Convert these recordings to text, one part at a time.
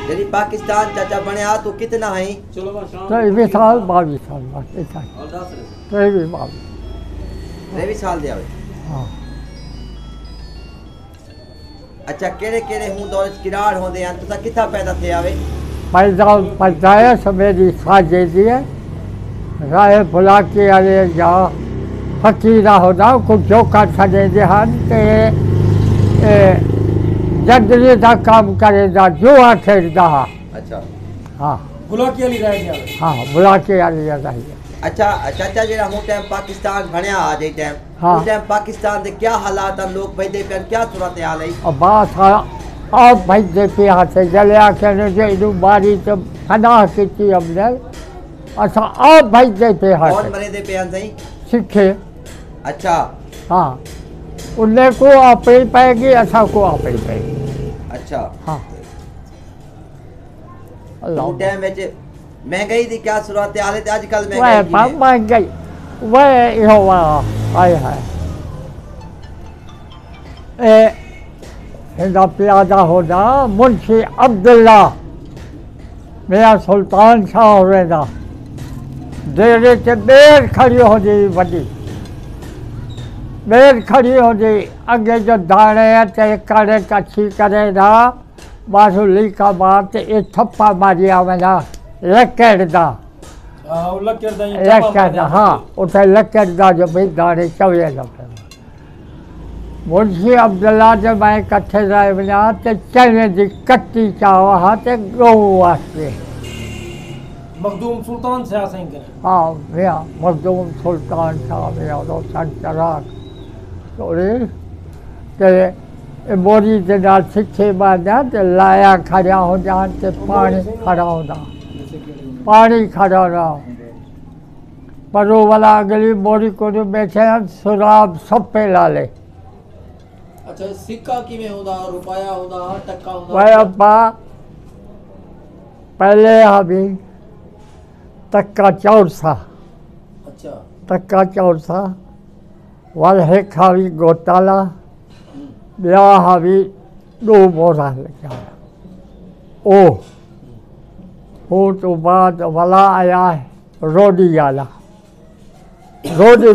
जरी पाकिस्तान चाचा बनया तो कितना है? चलो बस शाम 23 साल 22 साल बस इतना और 10 23 22 23 साल दिया वे। हाँ अच्छा केड़े केड़े हूं दौर किराड़ होंदे हैं तुसा किथा पैदा थे आवे? पैदाइश मेरी साजे दी है राय बुला के अरे जा फकीरा होता कुछ जो कर सके जहान ते जदरी का काम करेगा जो खेलता। अच्छा हाँ बुला के लिए रह गया। हाँ बुला के आ लिया चाहिए। अच्छा चाचा जेड़ा हूं टाइम पाकिस्तान बनया आ जे टाइम हाँ। उस टाइम पाकिस्तान दे क्या हालात हैं लोग भाई दे पर क्या सूरत हाल है? और बात आप भाई देखिए हाथ से जले आके जो इधर बारी तो फना की हमने अच्छा आप भाई देखिए हाथ कौन मरे दे पे सही सीखे। अच्छा हाँ उन्हें को अपनी पाएगी अच्छा को अपनी पाएगी। अच्छा हाँ उस अल्लाह टाइम में महंगाई दी क्या सूरत हाल है आजकल वह महंगाई की महंगाई वह यो वाह आए है हिंदा प्यादा होना मुंशी अब्दुल्ला मेरा सुल्तान शाह होना डेरे से बेर खड़ी हो गई बड़ी बेर खड़ी हो गई अगे जो दाने ते करे कच्छी करे ना बासुली का बात ये थप्पा मारिया मैंने लकड़ दा हां लकड़ दा लकड़ हाँ उठे लकड़ दा जो भाई दाने चवे लगे मुंशी अब्दुल्ला जब मैं कट्ठे रहे बना तो चने की कट्टी चाव हाँ तो गौ वास्ते मखदूम सुल्तान से आसें करे। हाँ भैया मखदूम सुल्तान साहब भैया रोशन चराग थोड़े ते बोरी के नाल सिक्खे बांधा तो लाया खड़ा हो जान ते पानी खड़ा होता पानी खड़ा रहा परो वाला अगली बोरी को जो बैठे सुराब सब पे ला ले। अच्छा सिक्का किवें होदा रुपया होदा टक्का होदा? वह अब्बा पहले अभी तक्का चौर सा अच्छा तक्का चौर सा वल है खावी गोताला ब्याह अभी दो बोरा लगा ओ तो बाद वाला आया है रोडी वाला रोडी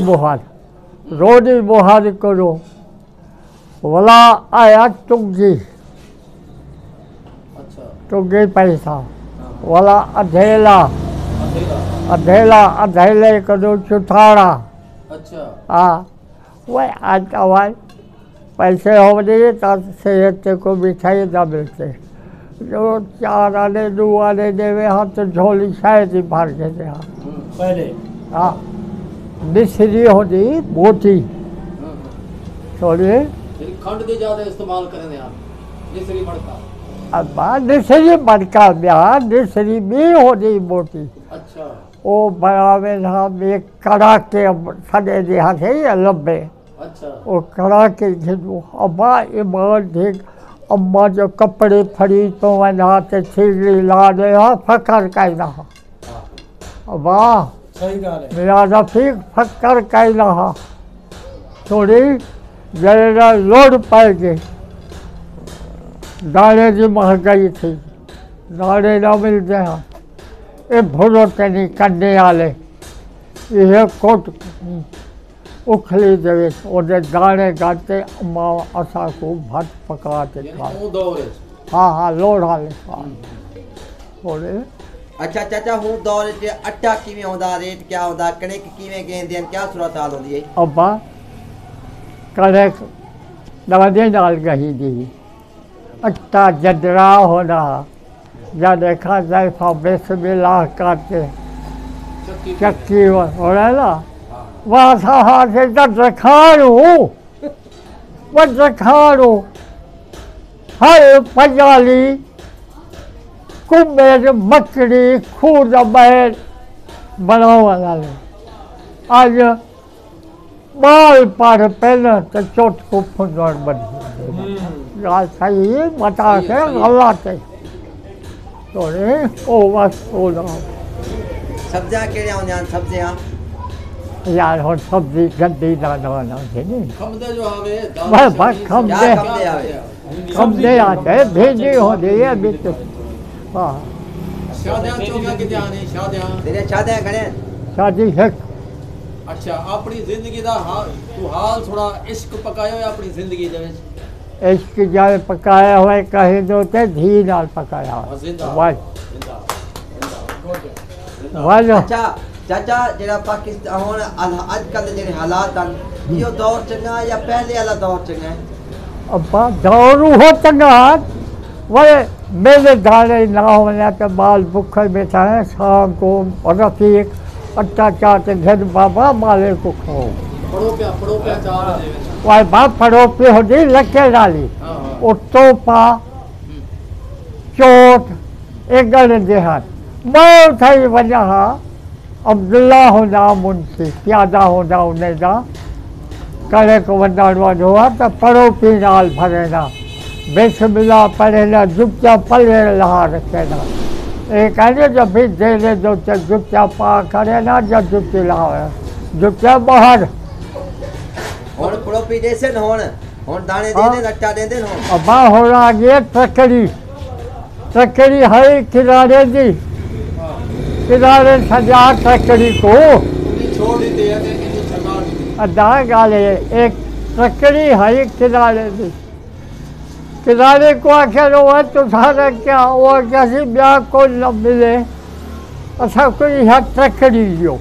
बुहार करो वाला आया टुंगी अच्छा टुंगी पैसा वाला अधेला अधेले करो चुथाड़ा। अच्छा हाँ वह आज आवाज पैसे हो गए तब सेहत को मिठाई न मिलते जो 4 आने 2 आने देवे हाँ तो झोली शायद ही भर के दे हाँ पहले हाँ मिश्री होती मोटी थोड़ी खंड के ज्यादा इस्तेमाल करें आप निसरी मड़का अब निसरी मड़का ब्याह निसरी भी होती मोटी। अच्छा वो बनावे था एक कड़ाके सड़े दिया थे या लंबे अच्छा वो कड़ाके खिंचो अब्बा ईमान ठीक अम्मा जो कपड़े फड़ी तो वहाँ से छिड़ी ला दे फकर कहना अब्बा सही गाल है मेरा रफीक फकर कहना थोड़ी जरा लोड पड़ गई दाने की महंगाई थी दाने न मिलते हैं ये भुलो नहीं करने वाले यह कोट उखली देवे उन्हें दाने गाते अम्मा असा को भात पका के खा हाँ लोड वाले बोले। अच्छा चाचा हूं दौर च आटा किवें होंदा रेट क्या होंदा कणक किवें गेंदे हैं क्या सूरत हाल होंदी है? अब्बा कणक दाने डाल गही दी आटा जदरा होना या देखा जाए बेस मिला करके चक्की हो रहा है ना वहाँ से दरखारू हर पंजाली कुम्भेर मकड़ी खूद बैल बनाओ वाला आज बाल पर पहले तो चोट को फुंदर बनी सही बता के गलत है तो ओ बस ओ सब्जियां केड़ियां होंदियां सब्जियां यार हो सब्जी गंदी दाना है नहीं खमदे जो आवे बस खमदे आते भेजी होती है बिच हाँ शादियां चौकियां कितने आने शादियां तेरे शादियां घणे शादी हिक अच्छा अपनी जिंदगी दा तू हाल थोड़ा इश्क पकायो है अपनी जिंदगी दे विच इश्क जल पकाया हुआ कहीं दो ते धी नाल पकाया जिंदा वाह जिंदा जिंदा वाह अच्छा चाचा जेड़ा पाकिस्तान हुन अजकल दे जेड़े हालात हैं यो दौर चंगा या पहले वाला दौर चंगा है अब्बा दौरू हो चंगा वह मेरे दाने ना होने तो बाल भुखे बैठा है शाम को रफीक अट्टा चाट घर बाबा माले को खाओ पड़ो पे चार दे विच वह बाप पड़ो पे होती लके डाली हां हां वो तोपा चोट एक गल देहात मैं थी वजह अब्दुल्ला होना मुंशी प्यादा होना उन्हें दा करे को वंडाण वालो हुआ तो पड़ो पी नाल भरेना बिस्मिल्लाह पढ़ेना चुपचाप पढ़े लहा रखेना ये कहने जब भी दे दे जो चुपचाप पा करे ना जब चुपचाप लावे चुपचाप बाहर हुन पड़ोपी जैसे न हुन दाने हाँ। देने अट्टा देंदे न हुन अब्बा हो रही है तकड़ी है किनारे दी किनारे सजा तकड़ी को छोड़ देते हैं कि छगा दी अदा गाले एक तकड़ी है किनारे दी किनारे को आखिर वो तो सारा क्या वो कैसी ब्याह को न मिले असा कोई है तकड़ी जो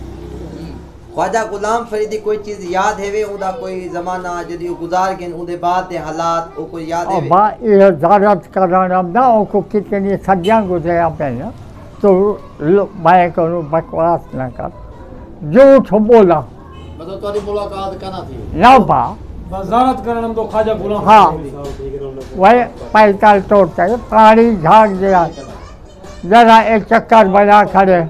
ख्वाजा गुलाम फरीदी कोई चीज याद है उदा कोई जमाना जदी गुजार गए उदे बाद दे हालात ओ कोई याद है अब्बा ये ज़ारत कराना ना उनको कितनी सदियाँ गुजरा पहले तो मैं करूँ बकवास न कर झूठ बोला मतलब तुम्हारी मुलाकात कहना थी ना बा वजारत करना तो ख्वाजा गुलाम हाँ वह पैताल तोड़ता है पानी झाग दिया जरा एक चक्कर बना खड़े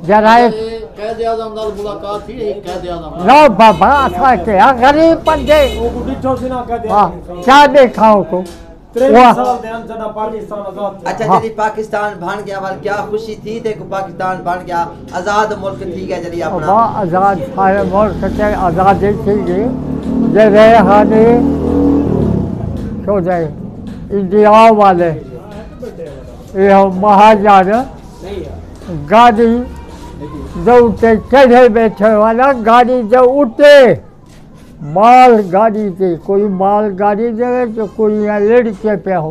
जरा एक कैद आजम नाल मुलाकात थी कैद आजम ना बाबा असा क्या गरीब बंदे वो डिठो सी ना कहते हाँ क्या देखा को 23 वाह। साल दे जदा पाकिस्तान आजाद थे। अच्छा हाँ। जदी पाकिस्तान बन गया वाल क्या खुशी थी ते को पाकिस्तान बन गया आजाद मुल्क थी गया जदी अब्बा अपना आज़ाद सारे मुल्क से आज़ादी थी जैसे हानि सो जाए इंडिया वाले ये महाजन गाड़ी जो उठे चढ़े बैठे वाला गाड़ी जो उठे माल गाड़ी से कोई माल गाड़ी दे तो कोई यहाँ लड़के पे हो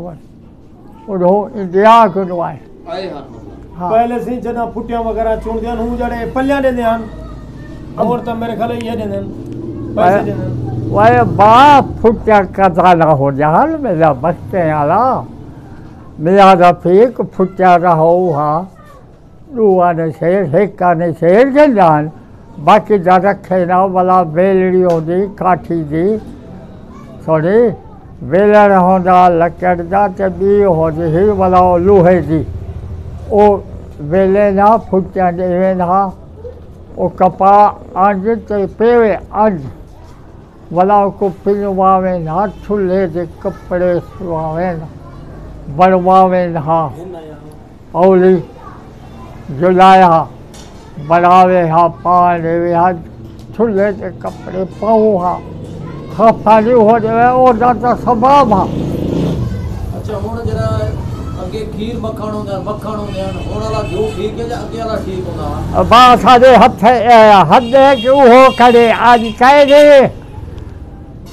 उड़ो इंडिया को नुआए आए हन हाँ पहले से जदा फुटियां वगैरह चुन दियां हूं जड़े पल्लियां दे दियां और तो मेरे ख्याल ये दे देन पैसे दे देन वह बाप फुटिया कथा ना हो जाल मेरा बच्चे आला मेरा रफीक फुटिया रहो हाँ दुआ ने शेर हेका ने शेर के जान बाकी जा रखे ना वाला बेलड़ी होती काठी दी सॉरी बेलड़ होंदा लकड़ दा ते बी होती ही वाला लोहे दी ओ बेले ना फुटिया देवे ना ओ कपा अंज ते पेवे अंज वाला को पिलवावे ना चूल्हे के कपड़े सुवावे ना बनवावे ना औली जुलाया बनावे हा पाने हा चूल्हे के कपड़े पाऊ हा खफानी हो जाए और जाता स्वभाव हा अच्छा हुन जरा अगे खीर मक्खण होंदा हुन वाला घिओ ठीक है या अगे वाला ठीक होंदा बा सारे हथ कि वो करे आज कह दे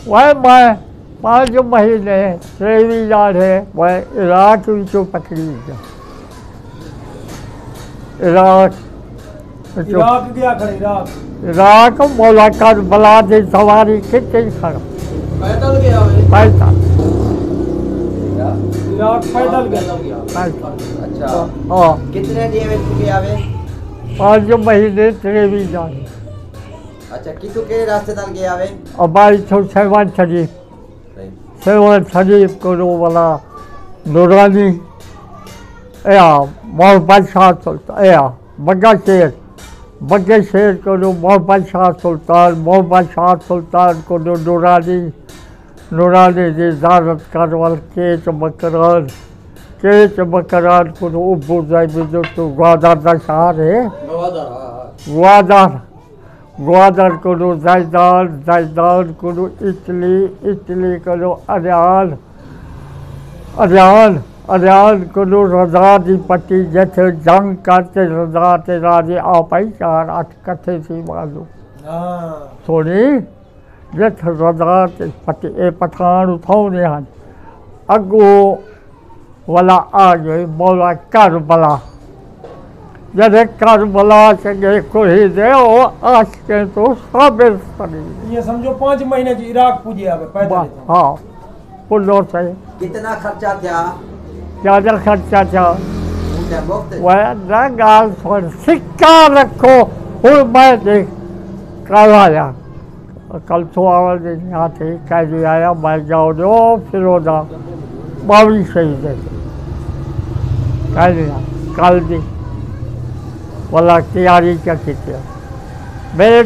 वह मैं 5 महीने टेवी है वह इराक विचों पकड़ी इराक इराक गया खड़े इराक मुलाकात बला दी सवारी कितनी खड़ा पैदल गया वे पैसा इराक पैदल गया पैसा अच्छा हाँ कितने दिए में चुके आवे 5 महीने टेवी अच्छा कितु के रास्ते नाल गए आवे और बाई तो सेवन शरीफ करो वाला नूरानी या मोहम्मद शाह सुल्तान या बग्गा शेर करो मोहम्मद शाह सुल्तान को नूरानी की इजाजत करवल केच मकरान को उबू जाए जो तो ग्वादर का शहर है ग्वादर को जायदान को इटली को अरियान कुलू रज़ा दी पट्टी जिथे जंग करते रज़ा ते राजे आ पाई 4-8 कथे सी मालूम हाँ सोनी जिथे रज़ा ते पट्टी ए पठान उठाउने हन अगो वाला आ गए मौला करबला जैसे करबला से कोई दे वो आशके तो साबित करी ये समझो 5 महीने जी इराक पूजे आवे पैदल हाँ पुलो से कितना खर्चा था ज़्यादा खर्चा था उनके वक्त वह गाल पर सिक्का रखो और मैं देख कल आया कल तो आवाज यहाँ थे कह आया मैं जाओ जो फिरोजा बावी शहीद है कह दिया कल दी वाला तैयारी क्या की थी मेरे